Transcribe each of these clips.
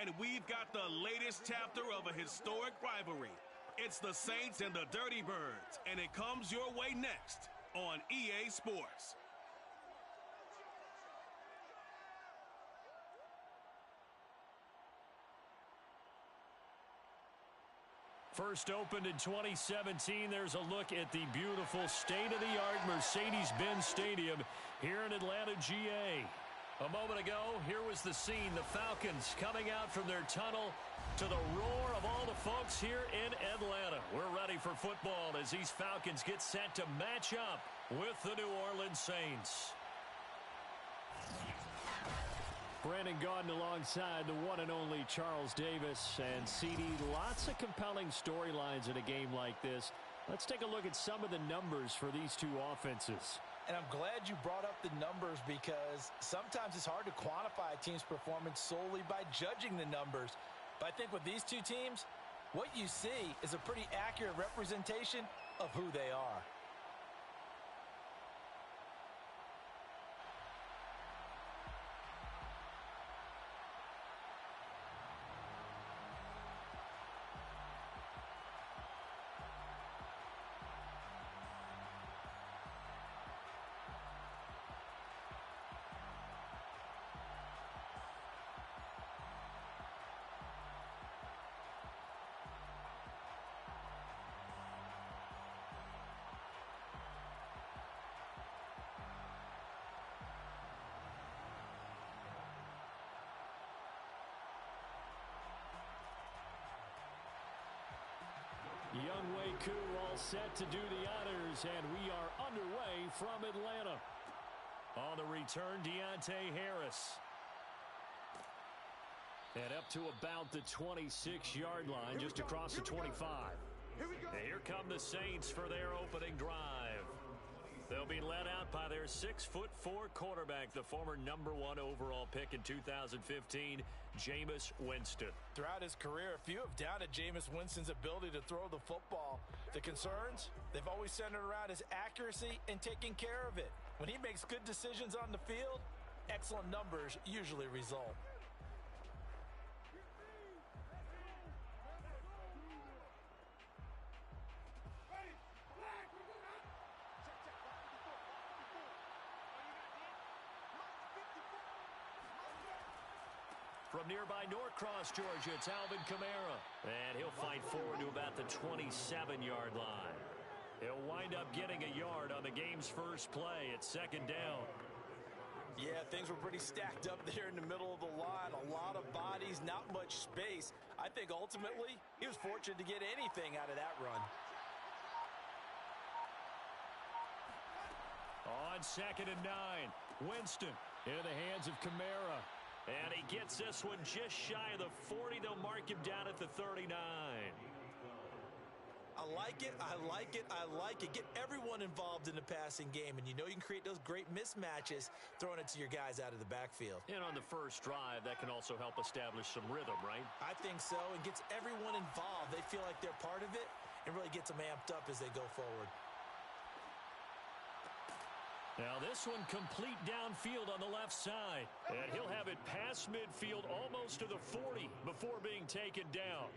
and we've got the latest chapter of a historic rivalry. It's the Saints and the Dirty Birds, and it comes your way next on EA Sports. First opened in 2017, there's a look at the beautiful state-of-the-art Mercedes-Benz Stadium here in Atlanta, GA. A moment ago, here was the scene. The Falcons coming out from their tunnel to the roar of all the folks here in Atlanta. We're ready for football as these Falcons get set to match up with the New Orleans Saints. Brandon Gaudin alongside the one and only Charles Davis. And CD, lots of compelling storylines in a game like this. Let's take a look at some of the numbers for these two offenses. And I'm glad you brought up the numbers because sometimes it's hard to quantify a team's performance solely by judging the numbers. But I think with these two teams, what you see is a pretty accurate representation of who they are. Young Wei Koo all set to do the honors, and we are underway from Atlanta. On the return, Deontay Harris. And up to about the 26-yard line, just across the 25. And here come the Saints for their opening drive. They'll be led out by their 6'4" quarterback, the former #1 overall pick in 2015, Jameis Winston. Throughout his career, few have doubted Jameis Winston's ability to throw the football. The concerns, they've always centered around his accuracy and taking care of it. When he makes good decisions on the field, excellent numbers usually result. From nearby Norcross, Georgia, it's Alvin Kamara. And he'll fight forward to about the 27-yard line. He'll wind up getting a yard on the game's first play at second down. Yeah, things were pretty stacked up there in the middle of the line. A lot of bodies, not much space. I think ultimately he was fortunate to get anything out of that run. On 2nd and 9, Winston into the hands of Kamara. And he gets this one just shy of the 40. They'll mark him down at the 39. I like it, I like it, I like it. Get everyone involved in the passing game, and you know you can create those great mismatches throwing it to your guys out of the backfield. And on the first drive, that can also help establish some rhythm, right? I think so, and gets everyone involved. They feel like they're part of it and really gets them amped up as they go forward. Now this one complete downfield on the left side. And he'll have it past midfield almost to the 40 before being taken down.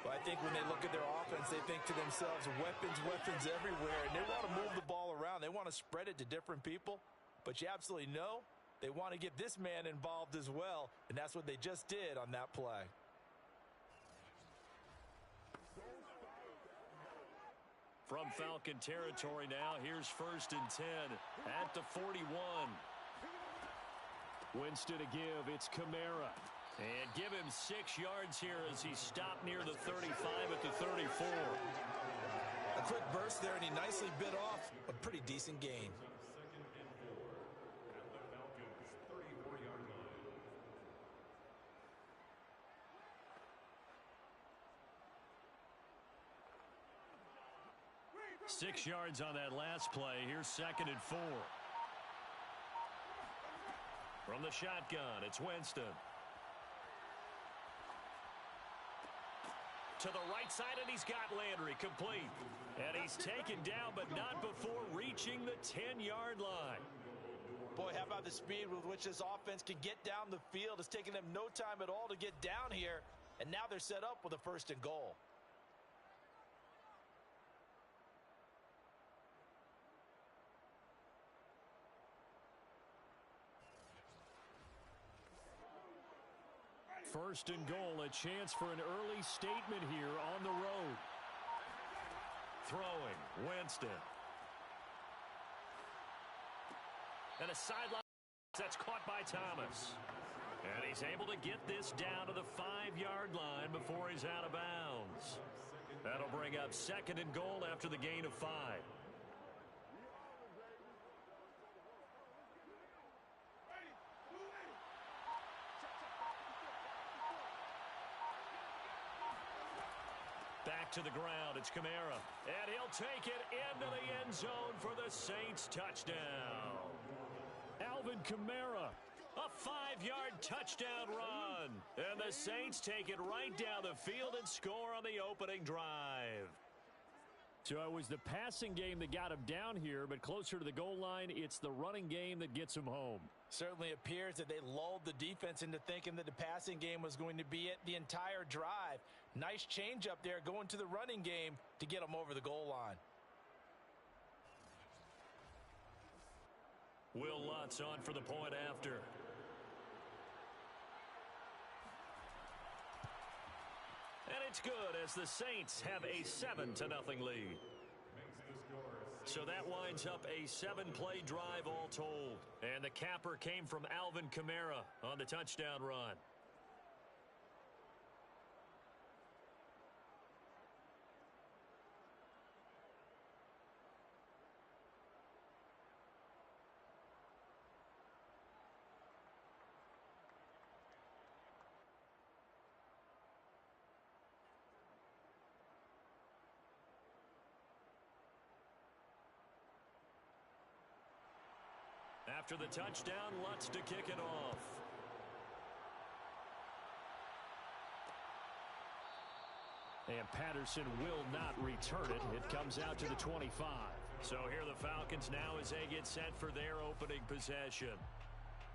Well, I think when they look at their offense, they think to themselves, weapons, weapons everywhere. And they want to move the ball around. They want to spread it to different people. But you absolutely know they want to get this man involved as well. And that's what they just did on that play. From Falcon territory now, here's 1st and 10 at the 41. Winston to give, it's Kamara. And give him 6 yards here as he stopped near the 35 at the 34. A quick burst there, and he nicely bit off a pretty decent gain. Six yards on that last play. Here's 2nd and 4. From the shotgun, it's Winston. To the right side, and he's got Landry complete. And he's taken down, but not before reaching the 10-yard line. Boy, how about the speed with which this offense can get down the field? It's taking them no time at all to get down here, and now they're set up with a 1st and goal. First and goal, a chance for an early statement here on the road. Throwing, Winston. And a sideline that's caught by Thomas. And he's able to get this down to the 5-yard line before he's out of bounds. That'll bring up 2nd and goal after the gain of 5. Back to the ground, it's Kamara. And he'll take it into the end zone for the Saints touchdown. Alvin Kamara, a 5-yard touchdown run. And the Saints take it right down the field and score on the opening drive. So it was the passing game that got him down here, but closer to the goal line, it's the running game that gets him home. Certainly appears that they lulled the defense into thinking that the passing game was going to be it the entire drive. Nice change up there going to the running game to get them over the goal line. Will Lutz on for the point after. And it's good as the Saints have a 7-0 lead. So that winds up a 7-play drive all told. And the capper came from Alvin Kamara on the touchdown run. After the touchdown, Lutz to kick it off. And Patterson will not return it. It comes out to the 25. So here the Falcons now as they get set for their opening possession.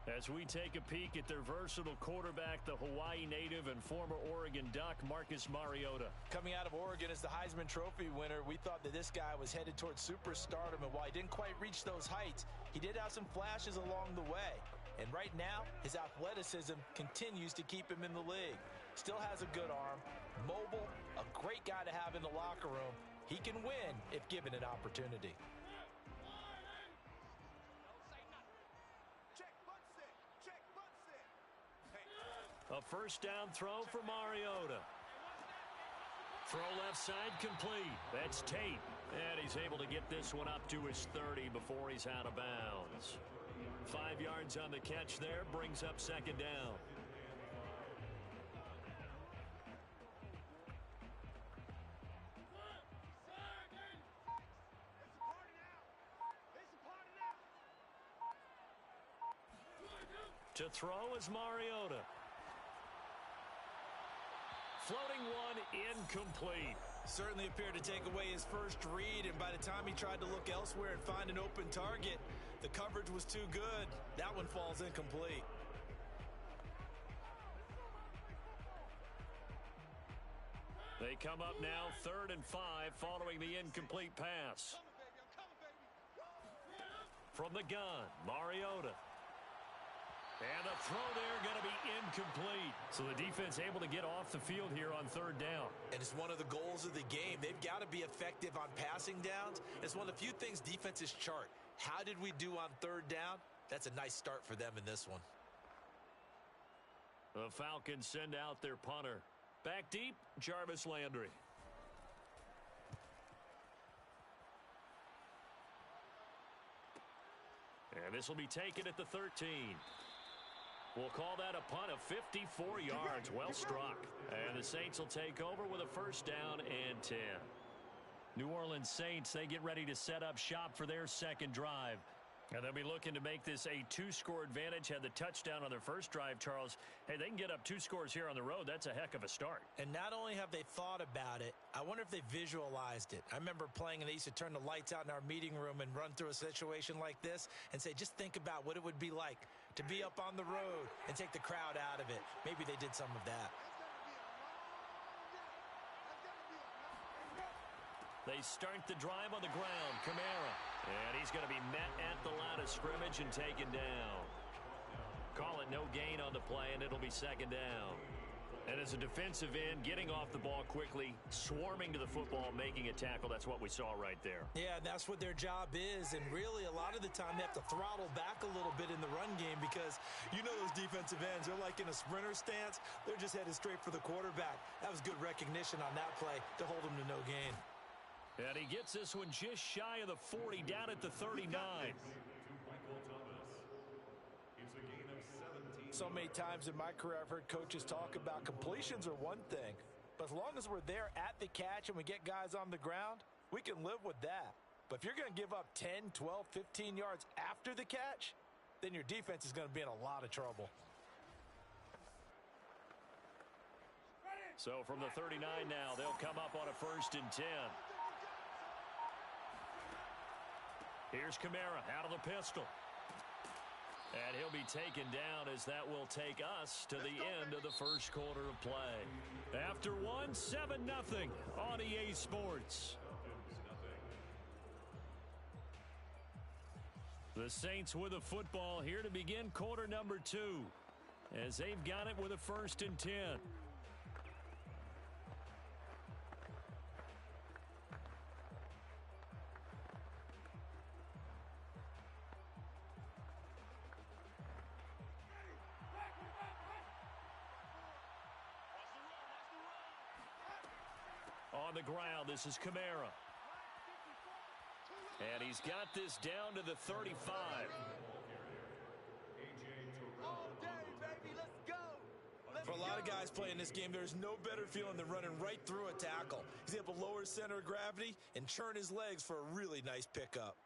As we take a peek at their versatile quarterback, the Hawaii native and former Oregon Duck, Marcus Mariota. Coming out of Oregon as the Heisman Trophy winner, we thought that this guy was headed towards superstardom, and while he didn't quite reach those heights, he did have some flashes along the way. And right now, his athleticism continues to keep him in the league. Still has a good arm, mobile, a great guy to have in the locker room. He can win if given an opportunity. A first down throw for Mariota. Throw left side complete. That's Tate. And he's able to get this one up to his 30 before he's out of bounds. 5 yards on the catch there brings up 2nd down. To throw is Mariota. Floating one, incomplete. Certainly appeared to take away his first read, and by the time he tried to look elsewhere and find an open target, the coverage was too good. That one falls incomplete. They come up now 3rd and 5 following the incomplete pass. From the gun, Mariota. And the throw there going to be incomplete. So the defense able to get off the field here on 3rd down. And it's one of the goals of the game. They've got to be effective on passing downs. It's one of the few things defenses chart. How did we do on 3rd down? That's a nice start for them in this one. The Falcons send out their punter. Back deep, Jarvis Landry. And this will be taken at the 13. We'll call that a punt of 54 yards. Well struck. And the Saints will take over with a first down and 10. New Orleans Saints, they get ready to set up shop for their second drive. And they'll be looking to make this a 2-score advantage. Had the touchdown on their first drive, Charles. Hey, they can get up 2 scores here on the road. That's a heck of a start. And not only have they thought about it, I wonder if they visualized it. I remember playing, and they used to turn the lights out in our meeting room and run through a situation like this and say, just think about what it would be like to be up on the road and take the crowd out of it. Maybe they did some of that. They start the drive on the ground. Kamara. And he's going to be met at the line of scrimmage and taken down. Call it no gain on the play, and it'll be second down. And as a defensive end, getting off the ball quickly, swarming to the football, making a tackle, that's what we saw right there. Yeah, that's what their job is. And really, a lot of the time, they have to throttle back a little bit in the run game because you know those defensive ends, they're like in a sprinter stance. They're just headed straight for the quarterback. That was good recognition on that play to hold them to no gain. And he gets this one just shy of the 40, down at the 39. So many times in my career, I've heard coaches talk about completions are one thing. But as long as we're there at the catch and we get guys on the ground, we can live with that. But if you're going to give up 10, 12, 15 yards after the catch, then your defense is going to be in a lot of trouble. So from the 39 now, they'll come up on a 1st and 10. Here's Kamara out of the pistol. And he'll be taken down as that will take us to the end of the first quarter of play. After one, 7-0 on EA Sports. The Saints with a football here to begin quarter number 2 as they've got it with a 1st and 10. On the ground, this is Kamara. And he's got this down to the 35. For a lot of guys playing this game, there's no better feeling than running right through a tackle. He's able to lower his center of gravity and churn his legs for a really nice pickup.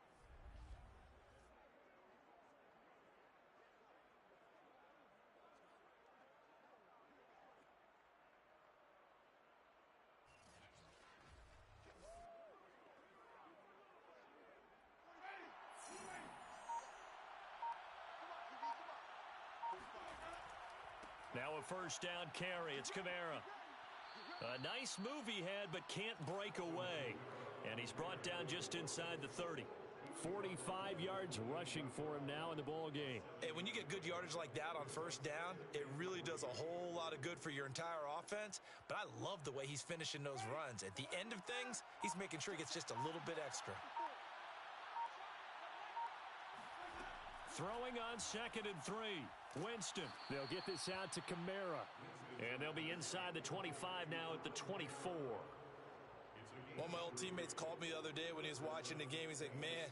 Now a 1st down carry. It's Kamara. A nice move he had, but can't break away. And he's brought down just inside the 30. 45 yards rushing for him now in the ball game. And when you get good yardage like that on 1st down, it really does a whole lot of good for your entire offense. But I love the way he's finishing those runs. At the end of things, he's making sure he gets just a little bit extra. Throwing on 2nd and 3. Winston. They'll get this out to Kamara. And they'll be inside the 25 now at the 24. One of my old teammates called me the other day when he was watching the game. He's like, man,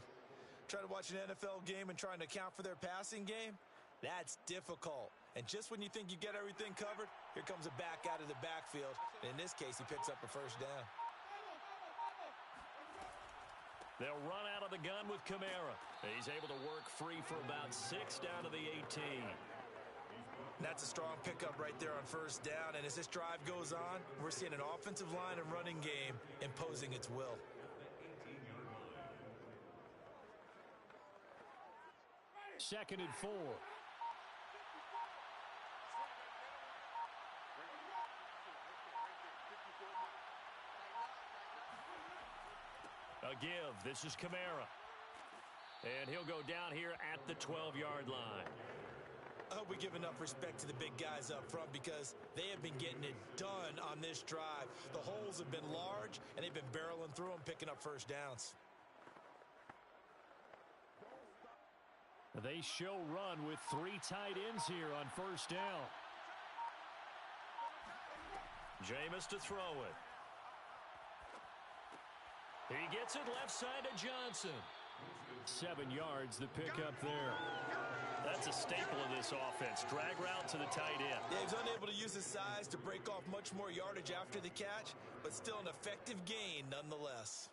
trying to watch an NFL game and trying to account for their passing game, that's difficult. And just when you think you get everything covered, here comes a back out of the backfield. And in this case, he picks up a 1st down. They'll run out of the gun with Kamara. He's able to work free for about 6 down to the 18. That's a strong pickup right there on 1st down. And as this drive goes on, we're seeing an offensive line and running game imposing its will. Second and 4. A give. This is Kamara. And he'll go down here at the 12-yard line. I hope we give enough respect to the big guys up front because they have been getting it done on this drive. The holes have been large, and they've been barreling through them, picking up 1st downs. They show run with 3 tight ends here on 1st down. Jameis to throw it. He gets it left side to Johnson. 7 yards, the pickup there. That's a staple of this offense. Drag route to the tight end. Yeah, he's unable to use his size to break off much more yardage after the catch, but still an effective gain nonetheless.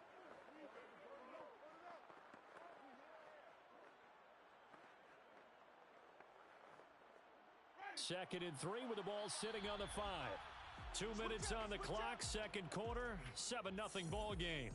2nd and 3 with the ball sitting on the 5. 2 minutes on the clock, second quarter, 7-0 ball game.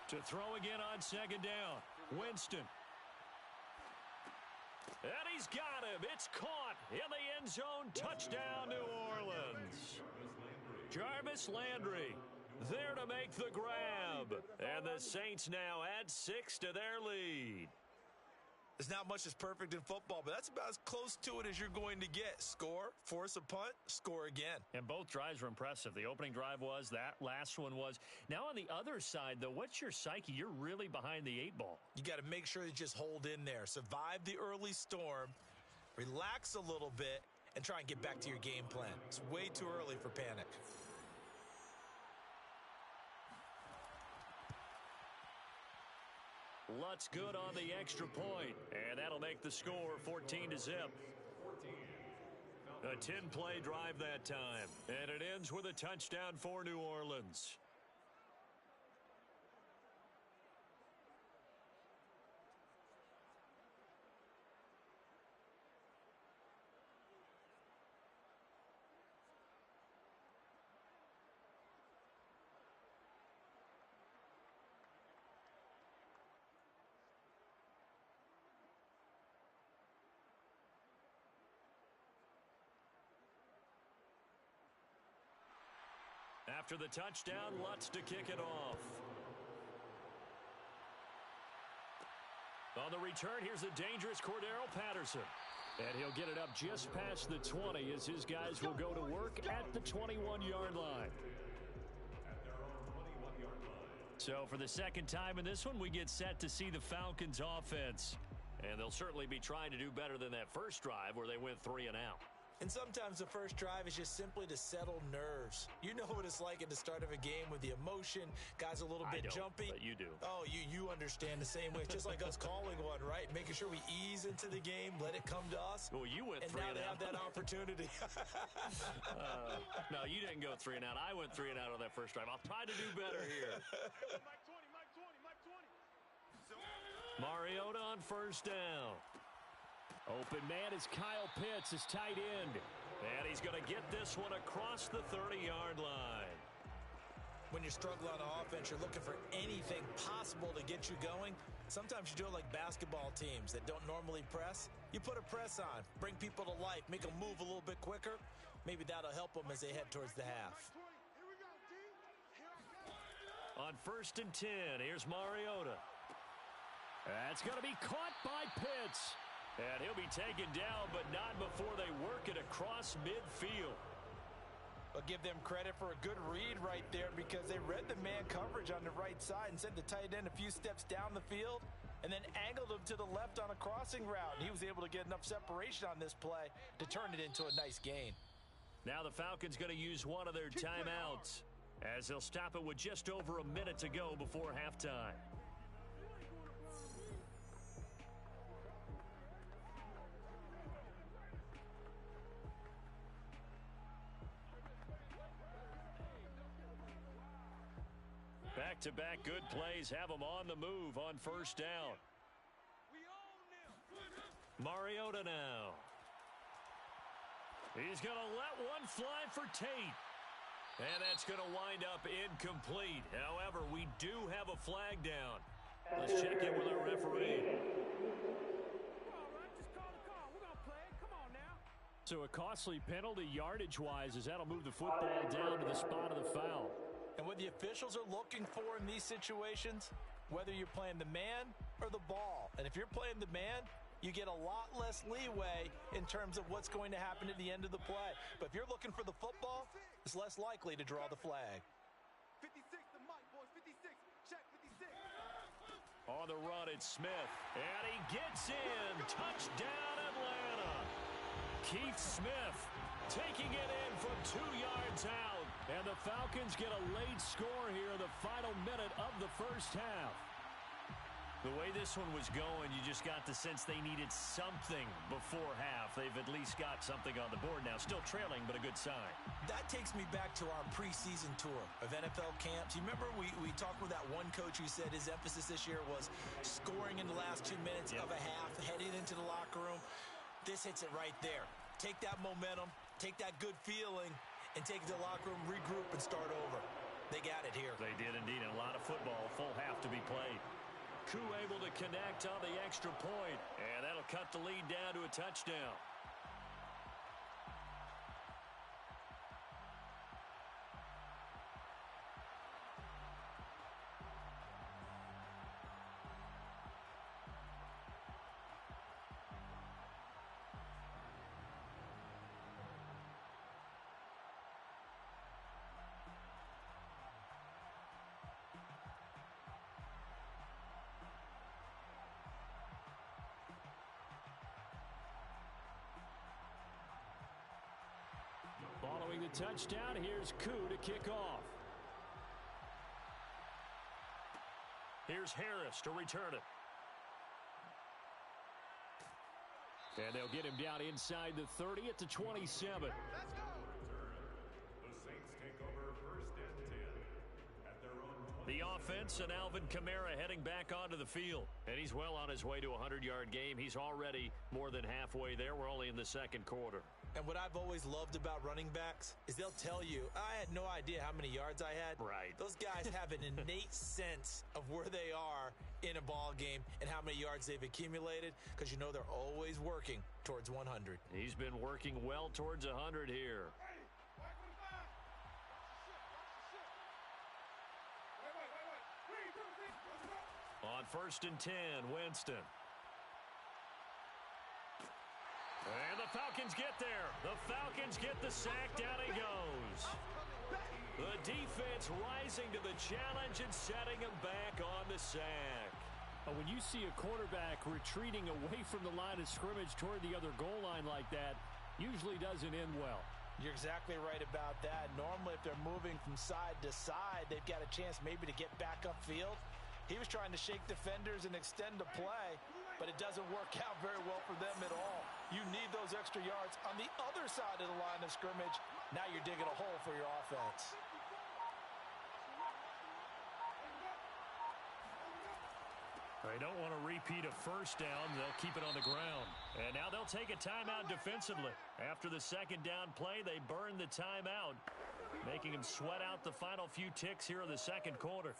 To throw again on 2nd down. Winston. And he's got him. It's caught in the end zone. Touchdown, New Orleans. Jarvis Landry there to make the grab. And the Saints now add 6 to their lead. There's not much that's perfect in football, but that's about as close to it as you're going to get. Score, force a punt, score again. And both drives were impressive. The opening drive was, that last one was. Now on the other side, though, what's your psyche? You're really behind the 8 ball. You got to make sure you just hold in there. Survive the early storm, relax a little bit, and try and get back to your game plan. It's way too early for panic. Lutz good on the extra point, and that'll make the score 14-0. A 10-play drive that time, and it ends with a touchdown for New Orleans. After the touchdown, Lutz to kick it off. On the return, here's a dangerous Cordero Patterson. And he'll get it up just past the 20 as his guys will go to work at the 21-yard line. So for the second time in this one, we get set to see the Falcons offense. And they'll certainly be trying to do better than that first drive where they went 3 and out. And sometimes the first drive is just simply to settle nerves. You know what it's like at the start of a game with the emotion, guys a little bit jumpy. But you do. Oh, you understand the same way. It's just like us calling one, right? Making sure we ease into the game, let it come to us. Well, you went 3 and out. And now they have that opportunity. No, you didn't go 3 and out. I went 3 and out on that first drive. I'll try to do better here. Mariota on first down. Open man is Kyle Pitts, his tight end. And he's going to get this one across the 30-yard line. When you're struggling on offense, you're looking for anything possible to get you going. Sometimes you do it like basketball teams that don't normally press. You put a press on, bring people to life, make them move a little bit quicker. Maybe that'll help them as they head towards the half. On 1st and 10, here's Mariota. That's going to be caught by Pitts. And he'll be taken down, but not before they work it across midfield. I'll give them credit for a good read right there because they read the man coverage on the right side and sent the tight end a few steps down the field and then angled him to the left on a crossing route. And he was able to get enough separation on this play to turn it into a nice gain. Now the Falcons going to use one of their timeouts as they'll stop it with just over a minute to go before halftime. Back-to-back good plays have them on the move on first down. Mariota now. He's going to let one fly for Tate. And that's going to wind up incomplete. However, we do have a flag down. Let's check in with our referee. So a costly penalty yardage-wise as that'll move the football down to the spot of the foul. And what the officials are looking for in these situations, whether you're playing the man or the ball. And if you're playing the man, you get a lot less leeway in terms of what's going to happen at the end of the play. But if you're looking for the football, it's less likely to draw the flag. 56, the mic, boys, 56, check 56. On the run, it's Smith. And he gets in. Touchdown, Atlanta. Keith Smith taking it in from 2 yards out. And the Falcons get a late score here in the final minute of the first half. The way this one was going, you just got the sense they needed something before half. They've at least got something on the board now. Still trailing, but a good sign. That takes me back to our preseason tour of NFL camps. You remember we talked with that one coach who said his emphasis this year was scoring in the last 2 minutes of a half, heading into the locker room. This hits it right there. Take that momentum, take that good feeling, and take it to the locker room, regroup, and start over. They got it here. They did indeed. And a lot of football, full half to be played. Koo able to connect on the extra point, and that'll cut the lead down to a touchdown. Following the touchdown, here's Koo to kick off. Here's Harris to return it. And they'll get him down inside the 30 at the 27. The Saints take over first and 10 at their own 20. The offense and Alvin Kamara heading back onto the field. And he's well on his way to a 100-yard game. He's already more than halfway there. We're only in the second quarter. And what I've always loved about running backs is they'll tell you, I had no idea how many yards I had. Right. Those guys have an innate sense of where they are in a ball game and how many yards they've accumulated because you know they're always working towards 100. He's been working well towards 100 here. On first and 10, Winston. And the Falcons get there. The Falcons get the sack. Down he goes. The defense rising to the challenge and setting him back on the sack. When you see a quarterback retreating away from the line of scrimmage toward the other goal line like that, usually doesn't end well. You're exactly right about that. Normally, if they're moving from side to side, they've got a chance maybe to get back upfield. He was trying to shake defenders and extend the play, but it doesn't work out very well for them at all. You need those extra yards on the other side of the line of scrimmage. Now you're digging a hole for your offense. They don't want to repeat a first down. They'll keep it on the ground. And now they'll take a timeout defensively. After the second down play, they burn the timeout, making them sweat out the final few ticks here in the second quarter.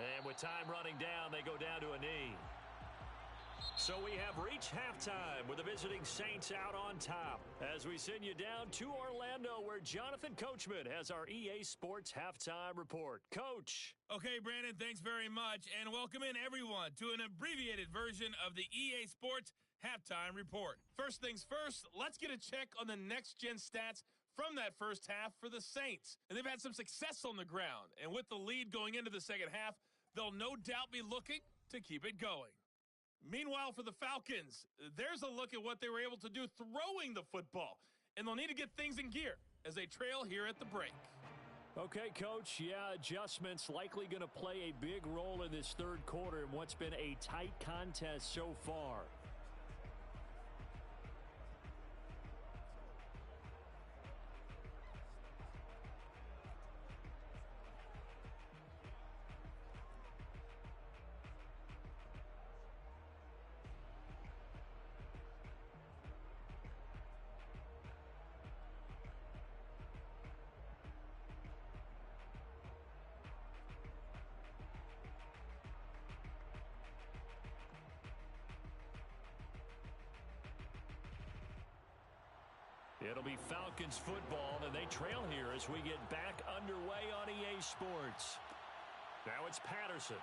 And with time running down, they go down to a knee. So we have reached halftime with the visiting Saints out on top as we send you down to Orlando where Jonathan Coachman has our EA Sports Halftime Report. Coach. Okay, Brandon, thanks very much. And welcome in, everyone, to an abbreviated version of the EA Sports Halftime Report. First things first, let's get a check on the next-gen stats from that first half for the Saints. And they've had some success on the ground. And with the lead going into the second half, they'll no doubt be looking to keep it going. Meanwhile, for the Falcons, there's a look at what they were able to do throwing the football. And they'll need to get things in gear as they trail here at the break. Okay, Coach, yeah, adjustments likely going to play a big role in this third quarter in what's been a tight contest so far. It'll be Falcons football, and they trail here as we get back underway on EA Sports. Now it's Patterson.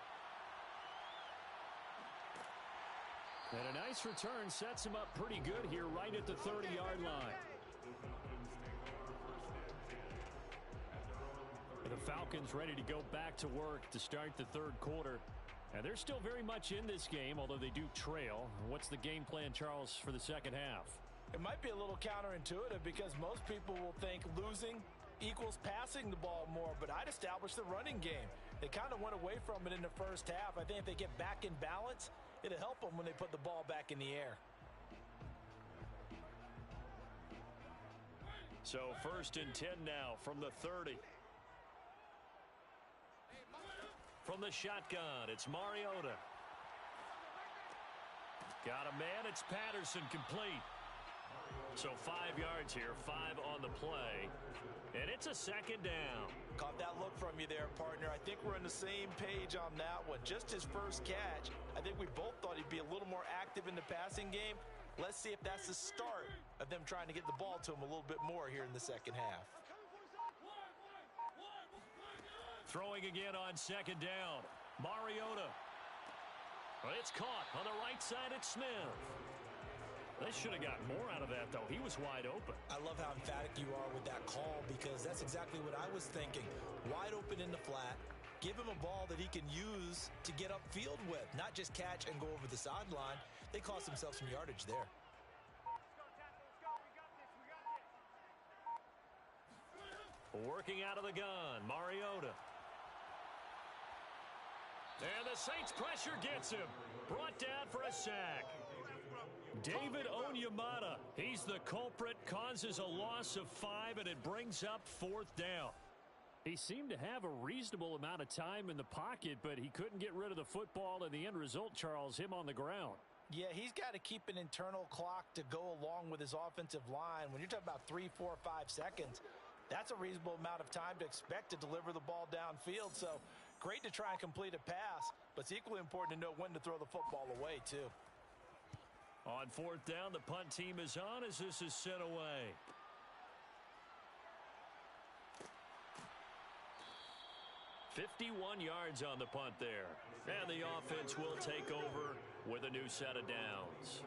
And a nice return sets him up pretty good here right at the 30-yard line. The Falcons ready to go back to work to start the third quarter. And they're still very much in this game, although they do trail. What's the game plan, Charles, for the second half? It might be a little counterintuitive because most people will think losing equals passing the ball more, but I'd establish the running game. They kind of went away from it in the first half. I think if they get back in balance, it'll help them when they put the ball back in the air. So 1st and 10 now from the 30. From the shotgun, it's Mariota. Got a man, it's Patterson, complete. So 5 yards here, 5 on the play. And it's a second down. Caught that look from you there, partner. I think we're on the same page on that one. Just his first catch, I think we both thought he'd be a little more active in the passing game. Let's see if that's the start of them trying to get the ball to him a little bit more here in the second half. Throwing again on second down. Mariota. Well, it's caught on the right side at Smith. They should have gotten more out of that, though. He was wide open. I love how emphatic you are with that call because that's exactly what I was thinking. Wide open in the flat. Give him a ball that he can use to get upfield with, not just catch and go over the sideline. They cost themselves some yardage there. Working out of the gun, Mariota. And the Saints pressure gets him. Brought down for a sack. David Onyemata, he's the culprit, causes a loss of 5, and it brings up 4th down. He seemed to have a reasonable amount of time in the pocket, but he couldn't get rid of the football, and the end result, Charles, him on the ground. Yeah, he's got to keep an internal clock to go along with his offensive line. When you're talking about 3, 4, 5 seconds, that's a reasonable amount of time to expect to deliver the ball downfield. So great to try and complete a pass, but it's equally important to know when to throw the football away, too. On 4th down, the punt team is on as this is sent away. $51 yards on the punt there. And the offense will take over with a new set of downs.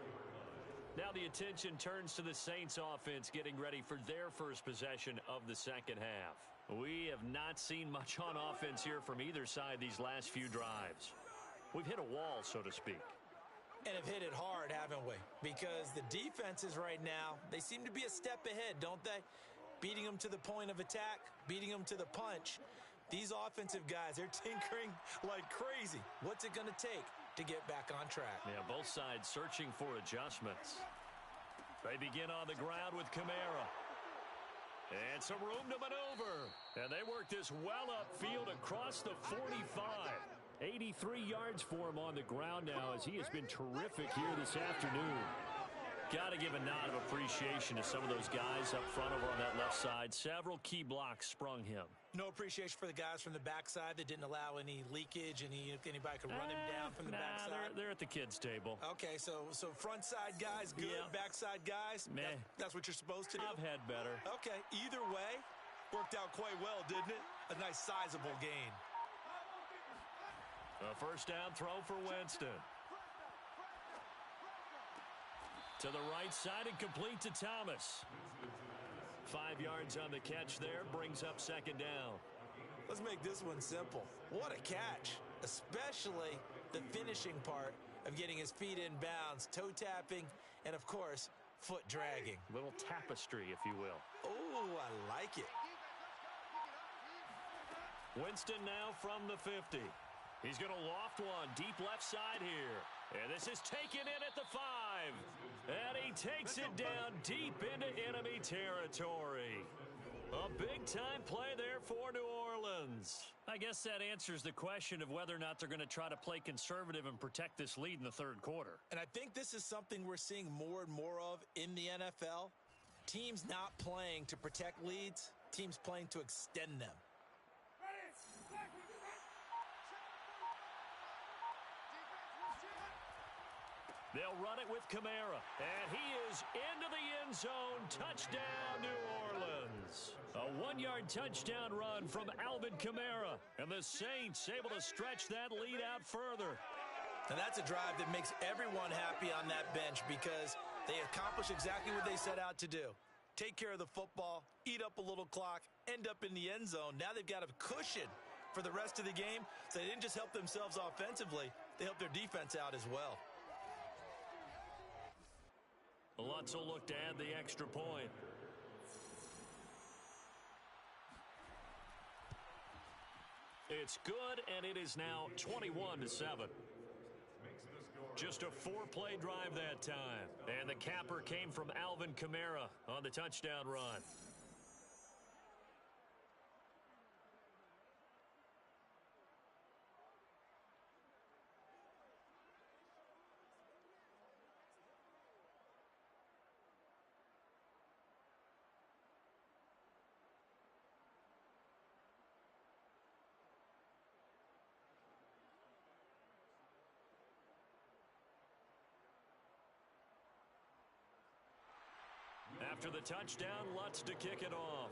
Now the attention turns to the Saints offense getting ready for their first possession of the second half. We have not seen much on offense here from either side these last few drives. We've hit a wall, so to speak. And have hit it hard, haven't we? Because the defenses right now, they seem to be a step ahead, don't they? Beating them to the point of attack, beating them to the punch. These offensive guys, they're tinkering like crazy. What's it going to take to get back on track? Yeah, both sides searching for adjustments. They begin on the ground with Kamara. And some room to maneuver. And they work this well upfield across the 45. 83 yards for him on the ground now as he has been terrific here this afternoon. Got to give a nod of appreciation to some of those guys up front over on that left side. Several key blocks sprung him. No appreciation for the guys from the backside that didn't allow any leakage, anybody could run him down from the backside. They're at the kids' table. Okay, so front side guys good, Yeah. backside guys, Meh. that's what you're supposed to do? I've had better. Okay, either way, worked out quite well, didn't it? A nice sizable gain. A first down throw for Winston. To the right side and complete to Thomas. 5 yards on the catch there, brings up second down. Let's make this one simple. What a catch, especially the finishing part of getting his feet in bounds, toe tapping, and of course, foot dragging. Little tapestry, if you will. Oh, I like it. Winston now from the 50. He's going to loft one deep left side here. And this is taken in at the 5. And he takes it down deep into enemy territory. A big-time play there for New Orleans. I guess that answers the question of whether or not they're going to try to play conservative and protect this lead in the third quarter. And I think this is something we're seeing more and more of in the NFL. Teams not playing to protect leads, teams playing to extend them. They'll run it with Kamara. And he is into the end zone. Touchdown, New Orleans. A 1-yard touchdown run from Alvin Kamara. And the Saints able to stretch that lead out further. And that's a drive that makes everyone happy on that bench because they accomplish exactly what they set out to do. take care of the football, eat up a little clock, end up in the end zone. Now they've got a cushion for the rest of the game, so they didn't just help themselves offensively, they helped their defense out as well. Lutz will look to add the extra point. It's good, and it is now 21-7. Just a 4-play drive that time. And the capper came from Alvin Kamara on the touchdown run. After the touchdown, Lutz to kick it off.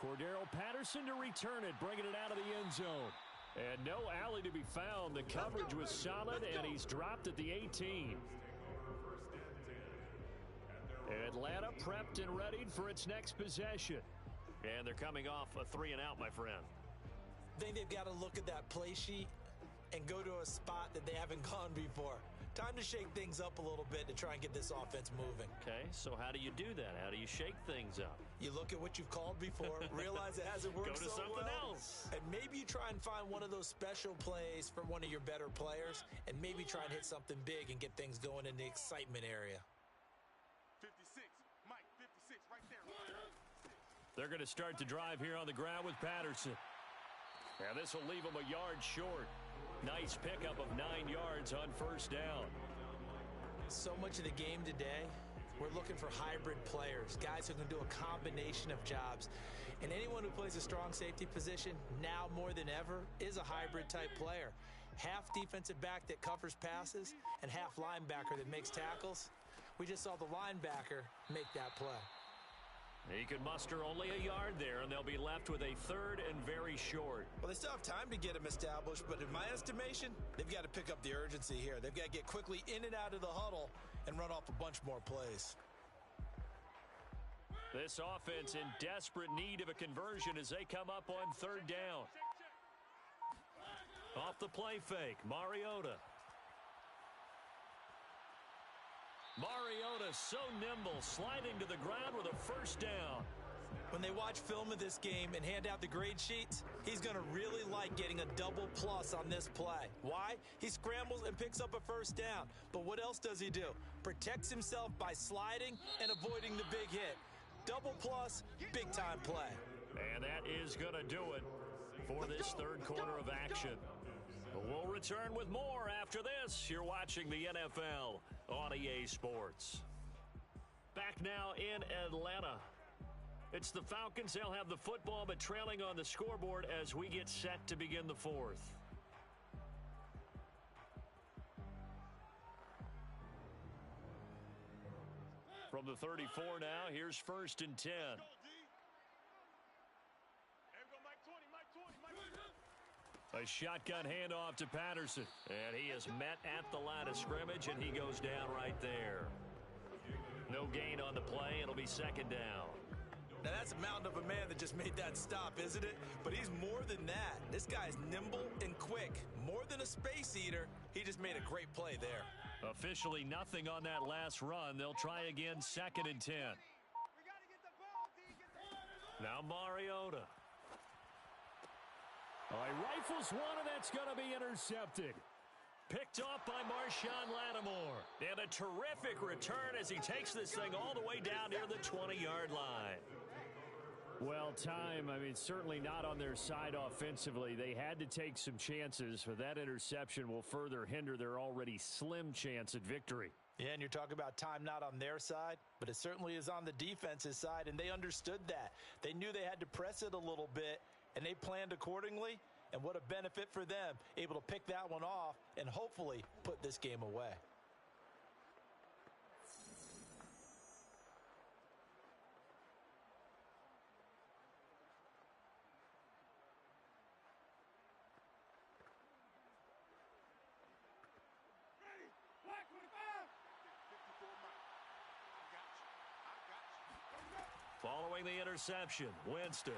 Cordero Patterson to return it, bringing it out of the end zone. And no alley to be found. The coverage was solid, and he's dropped at the 18. Atlanta prepped and readied for its next possession. And they're coming off a 3-and-out, my friend. I think they've got to look at that play sheet and go to a spot that they haven't gone before. Time to shake things up a little bit to try and get this offense moving. Okay, so how do you do that? How do you shake things up? You look at what you've called before, realize it hasn't worked Go to so something well, else. and maybe you try and find one of those special plays for one of your better players, and maybe try and hit something big and get things going in the excitement area. 56, Mike, 56, right there. They're going to start the drive here on the ground with Patterson. And this will leave them a yard short. Nice pickup of 9 yards on first down. So much of the game today, we're looking for hybrid players, guys who can do a combination of jobs. And anyone who plays a strong safety position, now more than ever, is a hybrid type player. Half defensive back that covers passes and half linebacker that makes tackles. We just saw the linebacker make that play. He could muster only a yard there, and they'll be left with a third and very short. Well, they still have time to get him established, but in my estimation, they've got to pick up the urgency here. They've got to get quickly in and out of the huddle and run off a bunch more plays. This offense in desperate need of a conversion as they come up on third down. Off the play fake, Mariota. Mariota so nimble, sliding to the ground with a first down. When they watch film of this game and hand out the grade sheets, he's going to really like getting a double plus on this play. Why? He scrambles and picks up a first down. But what else does he do? Protects himself by sliding and avoiding the big hit. Double plus, big time play. And that is going to do it for this third quarter of action. We'll return with more after this. You're watching the NFL on EA Sports. Back now in Atlanta. It's the Falcons. They'll have the football, but trailing on the scoreboard as we get set to begin the fourth. From the 34 now, here's 1st and 10. A shotgun handoff to Patterson. And he is met at the line of scrimmage, and he goes down right there. No gain on the play. It'll be 2nd down. Now, that's a mountain of a man that just made that stop, isn't it? But he's more than that. This guy's nimble and quick. More than a space eater, he just made a great play there. Officially nothing on that last run. They'll try again, 2nd and 10. Now Mariota. He rifles one, and that's going to be intercepted. Picked off by Marshawn Lattimore. And a terrific return as he takes this thing all the way down near the 20-yard line. Well, time, certainly not on their side offensively. They had to take some chances, but that interception will further hinder their already slim chance at victory. Yeah, and you're talking about time not on their side, but it certainly is on the defense's side, and they understood that. They knew they had to press it a little bit, and they planned accordingly, and what a benefit for them, able to pick that one off and hopefully put this game away. throwing the interception. Winston.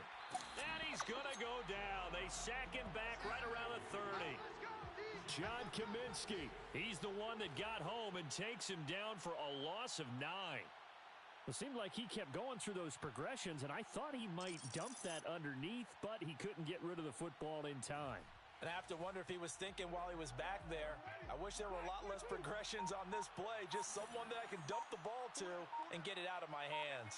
And he's going to go down. They sack him back right around the 30. John Kaminsky. He's the one that got home and takes him down for a loss of 9. It seemed like he kept going through those progressions, and I thought he might dump that underneath, but he couldn't get rid of the football in time. And I have to wonder if he was thinking while he was back there, I wish there were a lot less progressions on this play, just someone that I can dump the ball to and get it out of my hands.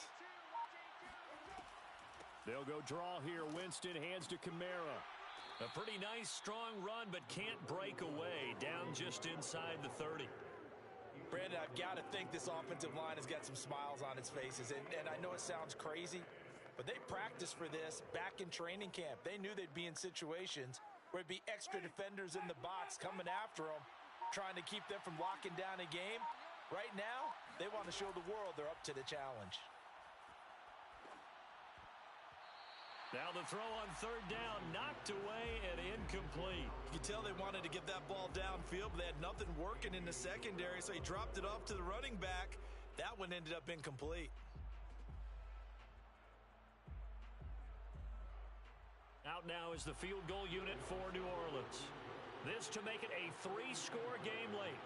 They'll go draw here. Winston hands to Kamara. A pretty nice, strong run, but can't break away. Down just inside the 30. Brandon, I've got to think this offensive line has got some smiles on its faces. And I know it sounds crazy, but they practiced for this back in training camp. They knew they'd be in situations where it'd be extra defenders in the box coming after them, trying to keep them from locking down a game. Right now, they want to show the world they're up to the challenge. Now the throw on third down, knocked away and incomplete. You can tell they wanted to get that ball downfield, but they had nothing working in the secondary, so he dropped it off to the running back. That one ended up incomplete. Out now is the field goal unit for New Orleans. This to make it a 3-score game late.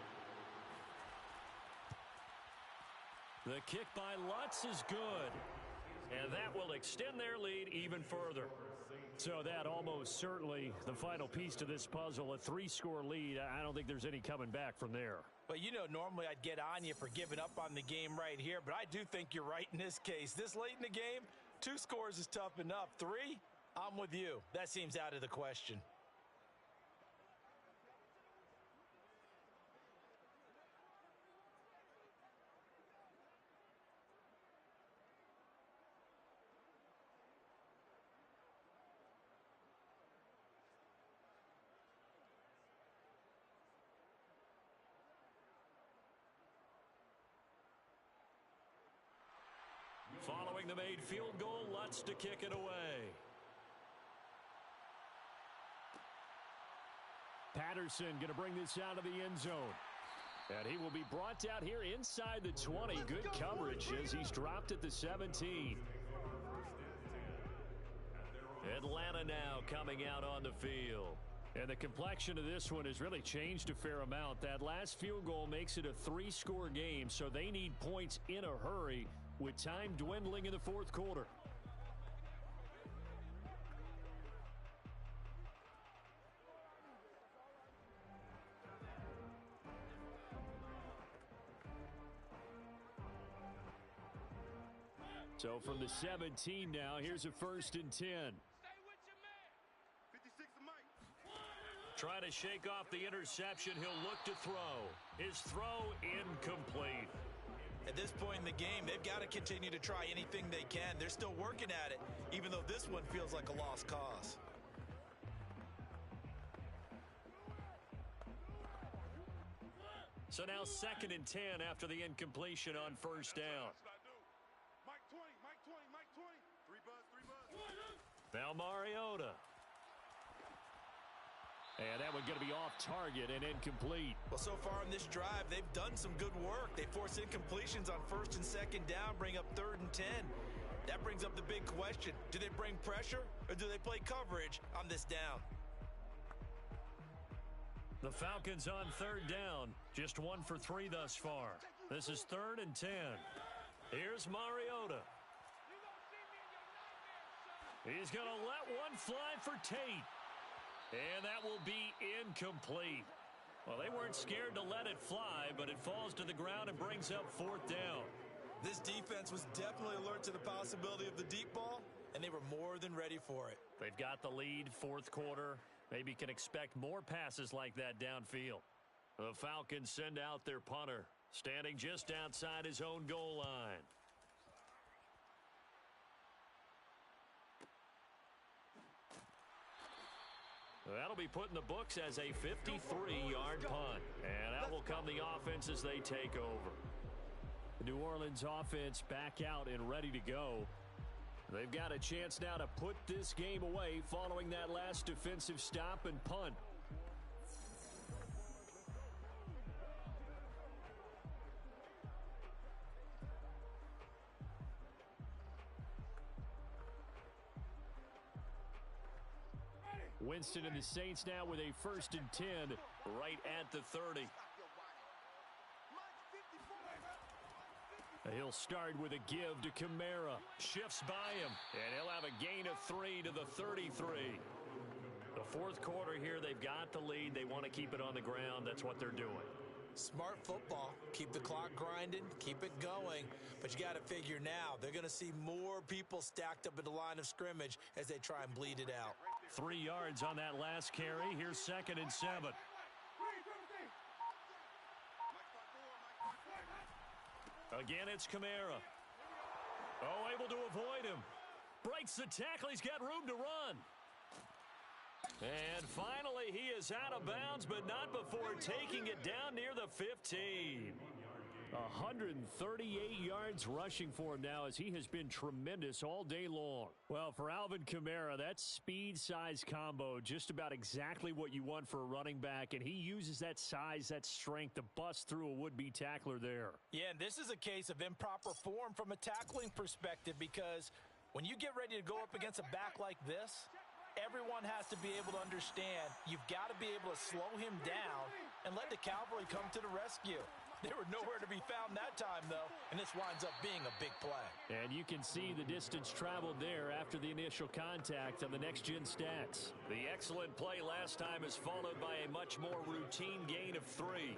The kick by Lutz is good. And that will extend their lead even further. So that almost certainly the final piece to this puzzle, a 3-score lead. I don't think there's any coming back from there. But you know, normally I'd get on you for giving up on the game right here, but I do think you're right in this case. This late in the game, 2 scores is tough enough. 3, I'm with you. That seems out of the question. Following the made field goal, Lutz to kick it away. Patterson going to bring this out of the end zone. And he will be brought out here inside the 20. Good coverage as he's dropped at the 17. Atlanta now coming out on the field. And the complexion of this one has really changed a fair amount. That last field goal makes it a 3-score game, so they need points in a hurry with time dwindling in the fourth quarter. So from the 17 now, here's a 1st and 10. Trying to shake off the interception. He'll look to throw. His throw incomplete. At this point in the game, they've got to continue to try anything they can. They're still working at it, even though this one feels like a lost cause. So now 2nd and 10 after the incompletion on 1st down. Mike 20, Mike 20, Mike 20. 3 buzz. Now Mariota. And that one going to be off target and incomplete. Well, so far in this drive, they've done some good work. They force incompletions on 1st and 2nd down, bring up 3rd and 10. That brings up the big question. Do they bring pressure or do they play coverage on this down? The Falcons on 3rd down. Just 1 for 3 thus far. This is 3rd and 10. Here's Mariota. He's going to let one fly for Tate. And that will be incomplete. Well, they weren't scared to let it fly, but it falls to the ground and brings up 4th down. This defense was definitely alert to the possibility of the deep ball, and they were more than ready for it. They've got the lead, 4th quarter. Maybe can expect more passes like that downfield. The Falcons send out their punter, standing just outside his own goal line. That'll be put in the books as a 53-yard punt. And that will come the offense as they take over. The New Orleans offense back out and ready to go. They've got a chance now to put this game away following that last defensive stop and punt. Winston and the Saints now with a 1st and 10 right at the 30. He'll start with a give to Kamara. Shifts by him, and he'll have a gain of 3 to the 33. The fourth quarter here, they've got the lead. They want to keep it on the ground. That's what they're doing. Smart football. Keep the clock grinding, keep it going. But you got to figure now, they're going to see more people stacked up at the line of scrimmage as they try and bleed it out. 3 yards on that last carry. Here's 2nd and 7. Again, it's Kamara. Oh, able to avoid him. Breaks the tackle. He's got room to run. And finally, he is out of bounds, but not before taking it down near the 15. 138 yards rushing for him now as he has been tremendous all day long. Well, for Alvin Kamara, that speed-size combo, just about exactly what you want for a running back, and he uses that size, that strength to bust through a would-be tackler there. Yeah, and this is a case of improper form from a tackling perspective because when you get ready to go up against a back like this, everyone has to be able to understand you've got to be able to slow him down and let the cavalry come to the rescue. They were nowhere to be found that time, though, and this winds up being a big play. And you can see the distance traveled there after the initial contact on the next-gen stats. The excellent play last time is followed by a much more routine gain of 3.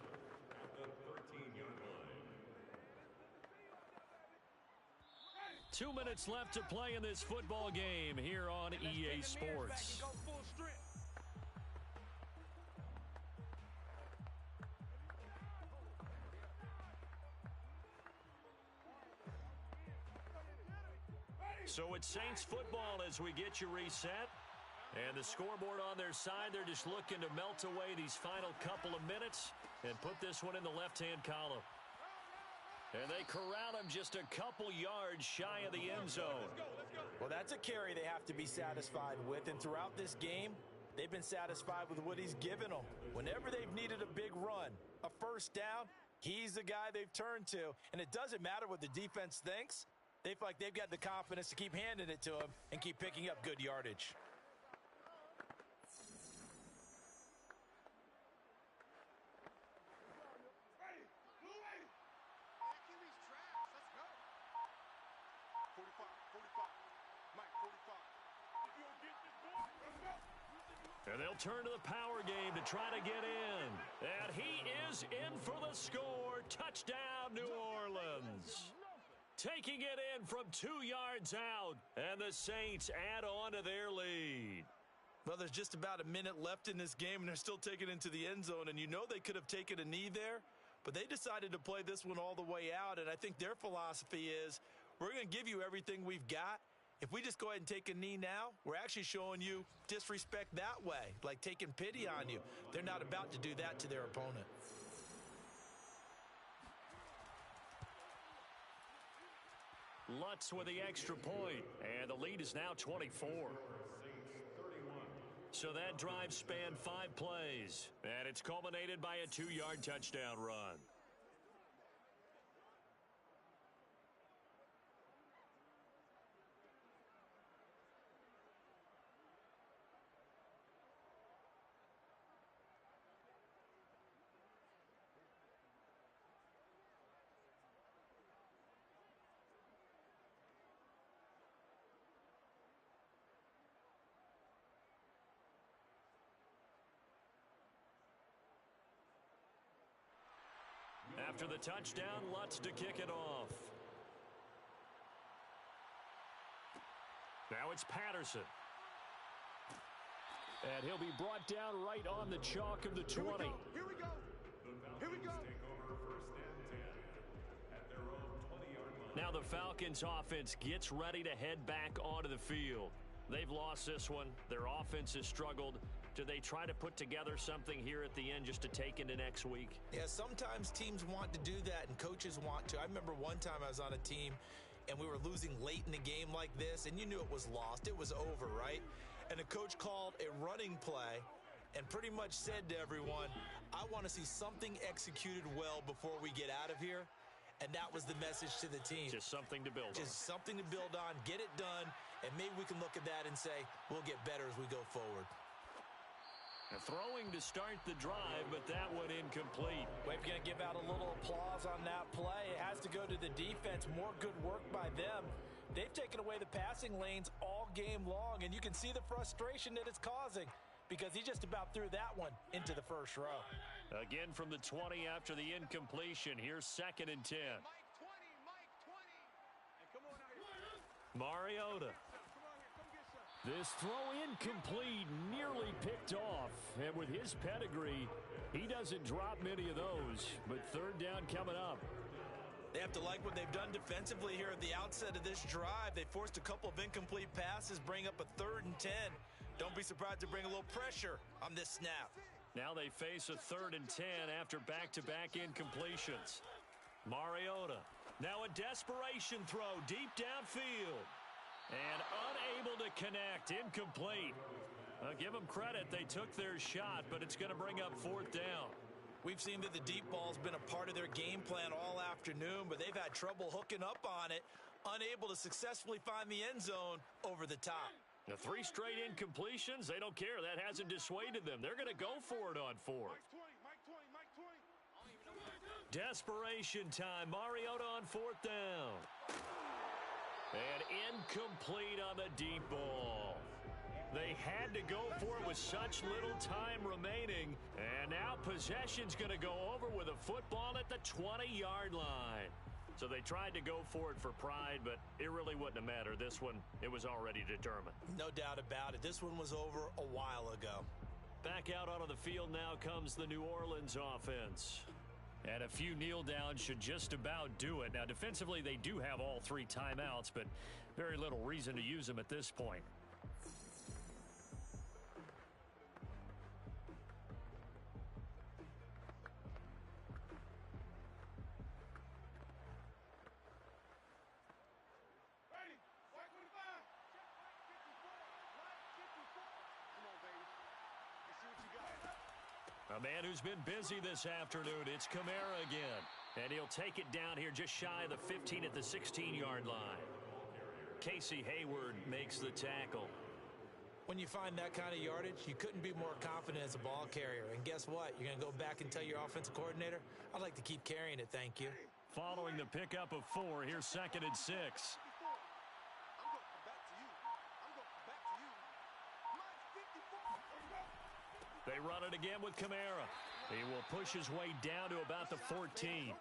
2 minutes left to play in this football game here on EA Sports. So it's Saints football as we get you reset. And the scoreboard on their side, they're just looking to melt away these final couple of minutes and put this one in the left-hand column. And they corral him just a couple yards shy of the end zone. Well, that's a carry they have to be satisfied with. And throughout this game, they've been satisfied with what he's given them. Whenever they've needed a big run, a first down, he's the guy they've turned to. And it doesn't matter what the defense thinks. They feel like they've got the confidence to keep handing it to him and keep picking up good yardage. And they'll turn to the power game to try to get in. And he is in for the score. Touchdown, New Orleans. Taking it in from 2 yards out. And the Saints add on to their lead. Well, there's just about a minute left in this game, and they're still taking it into the end zone. And you know they could have taken a knee there, but they decided to play this one all the way out. And I think their philosophy is, we're going to give you everything we've got. If we just go ahead and take a knee now, we're actually showing you disrespect that way, like taking pity on you. They're not about to do that to their opponent. Lutz with the extra point, and the lead is now 24. So that drive spanned 5 plays, and it's culminated by a 2-yard touchdown run. After the touchdown, Lutz to kick it off. Now it's Patterson. And he'll be brought down right on the chalk of the 20. Here we go. Here we go. Take over 1st and 10 at their own 20-yard line. Now the Falcons offense gets ready to head back onto the field. They've lost this one. Their offense has struggled. Do they try to put together something here at the end just to take into next week? Yeah, sometimes teams want to do that and coaches want to. I remember one time I was on a team and we were losing late in the game like this, and you knew it was lost. It was over, right? And the coach called a running play and pretty much said to everyone, I want to see something executed well before we get out of here. And that was the message to the team. Just something to build on. Just something to build on, get it done, and maybe we can look at that and say, we'll get better as we go forward. Throwing to start the drive, but that one incomplete. Well, if you're going to give out a little applause on that play, it has to go to the defense. More good work by them. They've taken away the passing lanes all game long, and you can see the frustration that it's causing because he just about threw that one into the first row. Again from the 20 after the incompletion. Here's 2nd and 10. Mariota. This throw incomplete, nearly picked off. And with his pedigree, he doesn't drop many of those. But 3rd down coming up. They have to like what they've done defensively here at the outset of this drive. They forced a couple of incomplete passes, bring up a 3rd and 10. Don't be surprised to bring a little pressure on this snap. Now they face a 3rd and 10 after back-to-back incompletions. Mariota. Now a desperation throw deep downfield. And unable to connect. Incomplete. Give them credit. They took their shot, but it's going to bring up 4th down. We've seen that the deep ball's been a part of their game plan all afternoon, but they've had trouble hooking up on it, unable to successfully find the end zone over the top. The 3 straight incompletions, they don't care. That hasn't dissuaded them. They're going to go for it on 4th. Desperation time. Mariota on 4th down. And incomplete on the deep ball. They had to go for it with such little time remaining. And now possession's going to go over with a football at the 20-yard line. So they tried to go for it for pride, but it really wouldn't have mattered. This one, it was already determined. No doubt about it. This one was over a while ago. Back out onto the field now comes the New Orleans offense. And a few kneel downs should just about do it. Now, defensively, they do have all 3 timeouts, but very little reason to use them at this point. A man who's been busy this afternoon, it's Kamara again. And he'll take it down here just shy of the 15 at the 16-yard line. Casey Hayward makes the tackle. When you find that kind of yardage, you couldn't be more confident as a ball carrier. And guess what? You're going to go back and tell your offensive coordinator, I'd like to keep carrying it, thank you. Following the pickup of 4, here's 2nd and 6. They run it again with Kamara. He will push his way down to about the 14.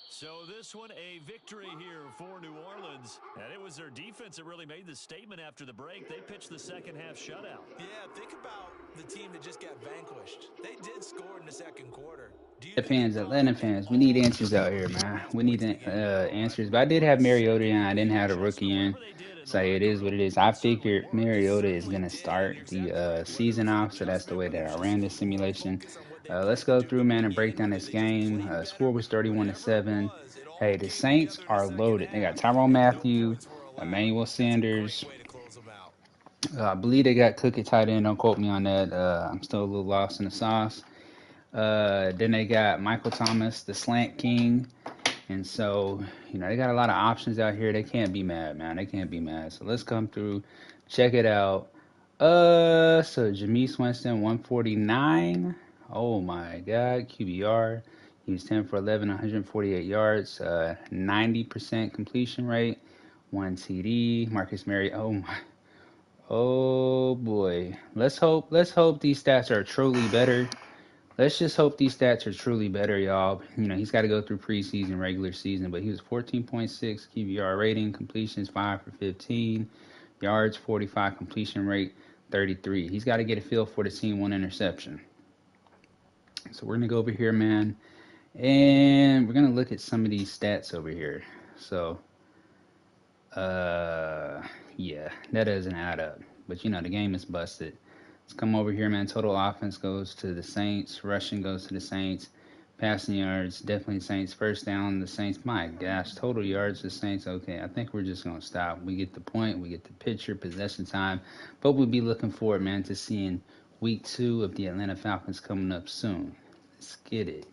So this one, a victory here for New Orleans. And it was their defense that really made the statement after the break. They pitched the second-half shutout. Yeah, think about the team that just got vanquished. They did score in the second quarter. Atlanta fans, we need answers out here, man. We need answers. But I did have Mariota in. I didn't have a rookie in. So it is what it is. I figured Mariota is going to start the season off, so that's the way that I ran this simulation. Let's go through, man, and break down this game. Score was 31-7. Hey, the Saints are loaded. They got Tyrone Matthew, Emmanuel Sanders. I believe they got Cook at tight end. Don't quote me on that. I'm still a little lost in the sauce. Then they got Michael Thomas, the slant king. And so, they got a lot of options out here. They can't be mad, man. They can't be mad. So let's come through, check it out. So Jameis Winston, 149. Oh, my God. QBR. He was 10 for 11, 148 yards, 90% completion rate, 1 TD. Marcus Mariota. Oh, boy. Let's hope these stats are truly better. Let's just hope these stats are truly better, y'all. He's got to go through preseason, regular season, but he was 14.6 QBR rating, completions 5 for 15, yards 45, completion rate 33. He's got to get a feel for the team, 1 interception. So we're going to go over here, man, and we're going to look at some of these stats over here. So, yeah, that doesn't add up. But, the game is busted. Let's come over here, man. Total offense goes to the Saints. Rushing goes to the Saints. Passing yards, definitely Saints. First down, the Saints. My gosh, total yards, the Saints. Okay, I think we're just going to stop. We get the point. We get the picture, possession time. But we'll be looking forward, man, to seeing week 2 of the Atlanta Falcons coming up soon. Let's get it.